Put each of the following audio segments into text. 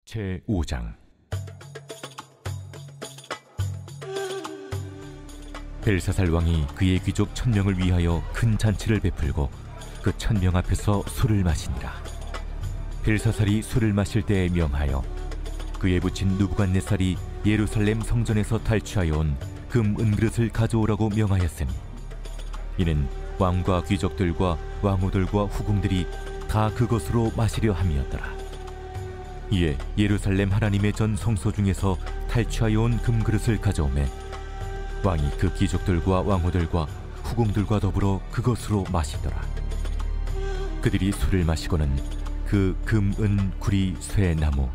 제5장. 벨사살 왕이 그의 귀족 1000명을 위하여 큰 잔치를 베풀고 그 1000명 앞에서 술을 마시니라. 벨사살이 술을 마실 때에 명하여 그의 부친 느부갓네살이 예루살렘 성전에서 탈취하여 온 금 은그릇을 가져오라고 명하였으니, 이는 왕과 귀족들과 왕후들과 후궁들이 다 그것으로 마시려 함이었더라. 이에 예루살렘 하나님의 전 성소 중에서 탈취하여 온 금그릇을 가져오매 왕이 그 귀족들과 왕후들과 후궁들과 더불어 그것으로 마시더라. 그들이 술을 마시고는 그 금, 은, 구리, 쇠, 나무,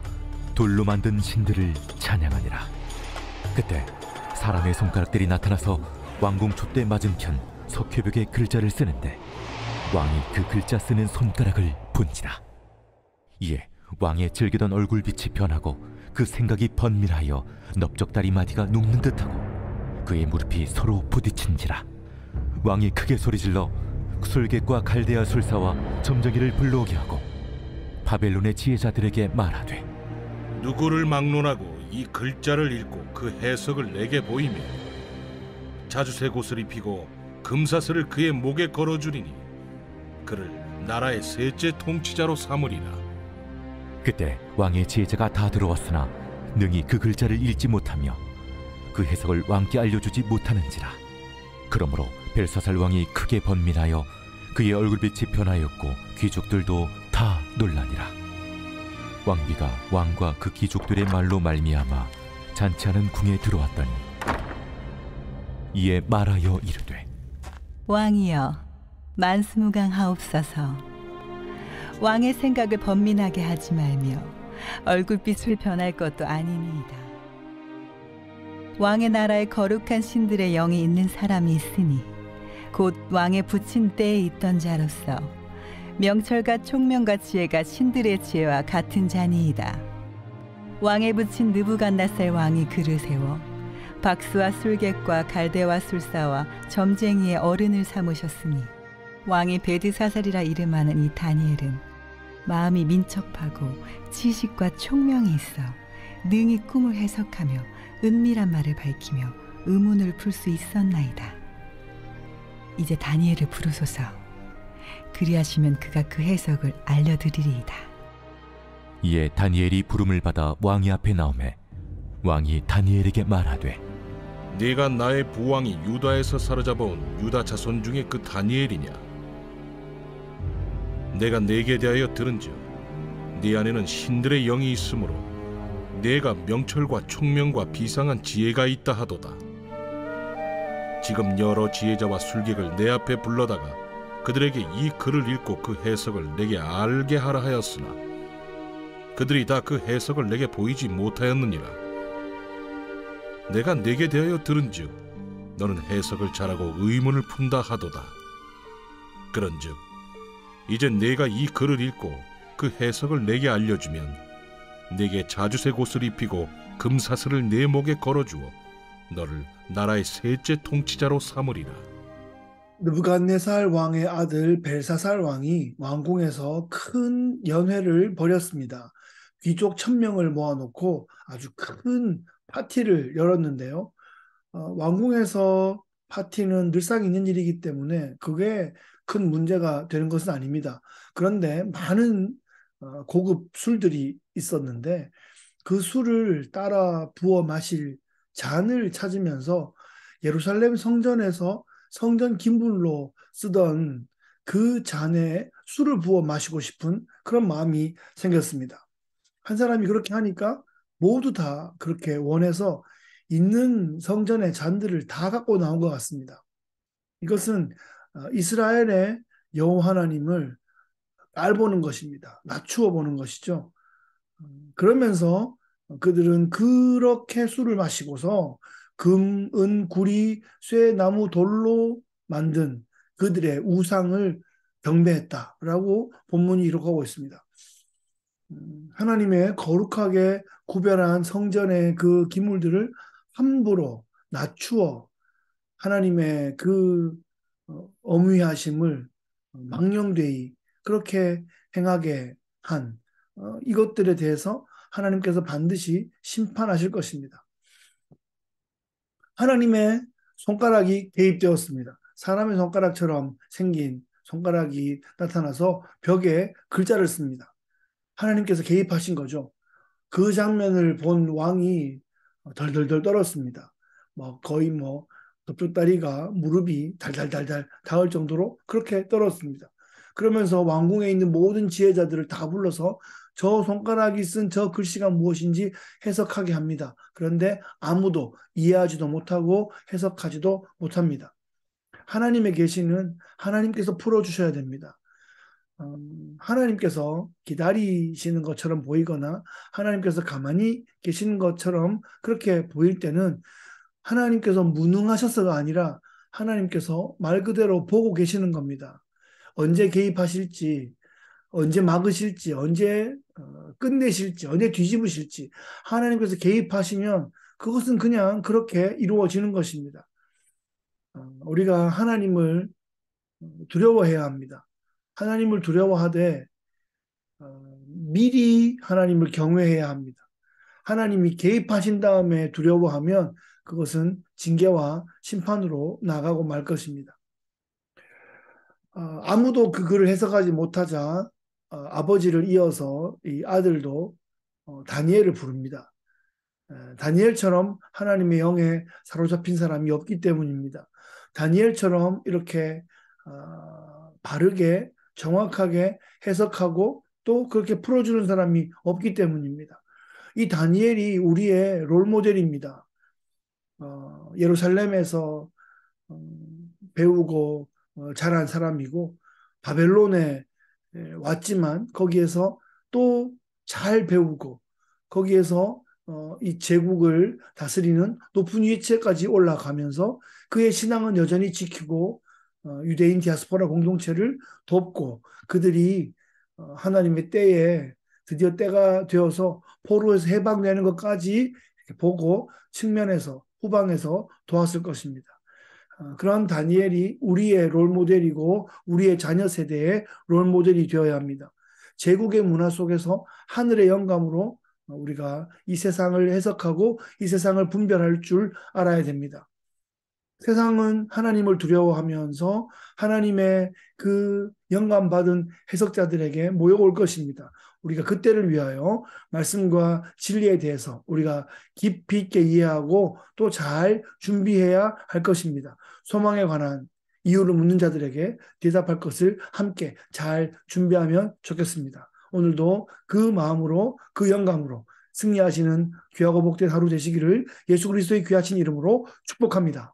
돌로 만든 신들을 찬양하니라. 그때 사람의 손가락들이 나타나서 왕궁 촛대 맞은편 석회벽에 글자를 쓰는데 왕이 그 글자 쓰는 손가락을 본지라. 이에 왕의 즐기던 얼굴빛이 변하고 그 생각이 번민하여 넓적다리 마디가 눕는 듯하고 그의 무릎이 서로 부딪힌지라. 왕이 크게 소리질러 술객과 갈대아 술사와 점쟁이를 불러오게 하고 바벨론의 지혜자들에게 말하되, 누구를 막론하고 이 글자를 읽고 그 해석을 내게 보이며 자주색 옷을 입히고 금사슬을 그의 목에 걸어주리니 그를 나라의 셋째 통치자로 삼으리라. 그때 왕의 지혜자가 다 들어왔으나 능히 그 글자를 읽지 못하며 그 해석을 왕께 알려주지 못하는지라. 그러므로 벨사살 왕이 크게 번민하여 그의 얼굴빛이 변하였고 귀족들도 다 놀라니라. 왕비가 왕과 그 귀족들의 말로 말미암아 잔치하는 궁에 들어왔더니 이에 말하여 이르되, 왕이여, 만수무강하옵소서. 왕의 생각을 번민하게 하지 말며 얼굴빛을 변할 것도 아니니이다. 왕의 나라에 거룩한 신들의 영이 있는 사람이 있으니 곧 왕의 부친 때에 있던 자로서 명철과 총명과 지혜가 신들의 지혜와 같은 자니이다. 왕의 부친 느부갓네살 왕이 그를 세워 박수와 술객과 갈대와 술사와 점쟁이의 어른을 삼으셨으니 왕이 베드사살이라 이름하는 이 다니엘은 마음이 민첩하고 지식과 총명이 있어 능히 꿈을 해석하며 은밀한 말을 밝히며 의문을 풀 수 있었나이다. 이제 다니엘을 부르소서. 그리하시면 그가 그 해석을 알려드리리이다. 이에 다니엘이 부름을 받아 왕의 앞에 나오매 왕이 다니엘에게 말하되, 네가 나의 부왕이 유다에서 사로잡아온 유다 자손 중에 그 다니엘이냐? 내가 네게 대하여 들은즉 네 안에는 신들의 영이 있으므로 네가 명철과 총명과 비상한 지혜가 있다 하도다. 지금 여러 지혜자와 술객을 내 앞에 불러다가 그들에게 이 글을 읽고 그 해석을 내게 알게 하라 하였으나 그들이 다 그 해석을 내게 보이지 못하였느니라. 내가 네게 대하여 들은즉 너는 해석을 잘하고 의문을 푼다 하도다. 그런즉 이제 네가 이 글을 읽고 그 해석을 내게 알려주면 네게 자주색 옷을 입히고 금사슬을 네 목에 걸어주어 너를 나라의 셋째 통치자로 삼으리라. 느부갓네살 왕의 아들 벨사살 왕이 왕궁에서 큰 연회를 벌였습니다. 귀족 1000명을 모아놓고 아주 큰 파티를 열었는데요. 왕궁에서 파티는 늘상 있는 일이기 때문에 그게 큰 문제가 되는 것은 아닙니다. 그런데 많은 고급 술들이 있었는데 그 술을 따라 부어 마실 잔을 찾으면서 예루살렘 성전에서 성전 기물로 쓰던 그 잔에 술을 부어 마시고 싶은 그런 마음이 생겼습니다. 한 사람이 그렇게 하니까 모두 다 그렇게 원해서 있는 성전의 잔들을 다 갖고 나온 것 같습니다. 이것은 이스라엘의 여호와 하나님을 알보는 것입니다. 낮추어 보는 것이죠. 그러면서 그들은 그렇게 술을 마시고서 금, 은, 구리, 쇠, 나무, 돌로 만든 그들의 우상을 경배했다라고 본문이 기록하고 있습니다. 하나님의 거룩하게 구별한 성전의 그 기물들을 함부로 낮추어 하나님의 그 엄위하심을 망령되이 그렇게 행하게 한 이것들에 대해서 하나님께서 반드시 심판하실 것입니다. 하나님의 손가락이 개입되었습니다. 사람의 손가락처럼 생긴 손가락이 나타나서 벽에 글자를 씁니다. 하나님께서 개입하신 거죠. 그 장면을 본 왕이 덜덜덜 떨었습니다. 거의 돛다리가 무릎이 달달달달 닿을 정도로 그렇게 떨었습니다. 그러면서 왕궁에 있는 모든 지혜자들을 다 불러서 저 손가락이 쓴 저 글씨가 무엇인지 해석하게 합니다. 그런데 아무도 이해하지도 못하고 해석하지도 못합니다. 하나님의 계시는 하나님께서 풀어주셔야 됩니다. 하나님께서 기다리시는 것처럼 보이거나 하나님께서 가만히 계시는 것처럼 그렇게 보일 때는 하나님께서 무능하셔서가 아니라 하나님께서 말 그대로 보고 계시는 겁니다. 언제 개입하실지, 언제 막으실지, 언제 끝내실지, 언제 뒤집으실지 하나님께서 개입하시면 그것은 그냥 그렇게 이루어지는 것입니다. 우리가 하나님을 두려워해야 합니다. 하나님을 두려워하되 미리 하나님을 경외해야 합니다. 하나님이 개입하신 다음에 두려워하면 그것은 징계와 심판으로 나가고 말 것입니다. 아무도 그 글을 해석하지 못하자 아버지를 이어서 이 아들도 다니엘을 부릅니다. 다니엘처럼 하나님의 영에 사로잡힌 사람이 없기 때문입니다. 다니엘처럼 이렇게 바르게 정확하게 해석하고 또 그렇게 풀어주는 사람이 없기 때문입니다. 이 다니엘이 우리의 롤모델입니다. 예루살렘에서 배우고 자란 사람이고 바벨론에 왔지만 거기에서 또 잘 배우고 거기에서 이 제국을 다스리는 높은 위치에까지 올라가면서 그의 신앙은 여전히 지키고 유대인 디아스포라 공동체를 돕고 그들이 하나님의 때에 드디어 때가 되어서 포로에서 해방되는 것까지 보고 측면에서 후방에서 도왔을 것입니다. 그런 다니엘이 우리의 롤모델이고 우리의 자녀 세대의 롤모델이 되어야 합니다. 제국의 문화 속에서 하늘의 영감으로 우리가 이 세상을 해석하고 이 세상을 분별할 줄 알아야 됩니다. 세상은 하나님을 두려워하면서 하나님의 그 영감받은 해석자들에게 모여올 것입니다. 우리가 그때를 위하여 말씀과 진리에 대해서 우리가 깊이 있게 이해하고 또 잘 준비해야 할 것입니다. 소망에 관한 이유를 묻는 자들에게 대답할 것을 함께 잘 준비하면 좋겠습니다. 오늘도 그 마음으로 그 영감으로 승리하시는 귀하고 복된 하루 되시기를 예수 그리스도의 귀하신 이름으로 축복합니다.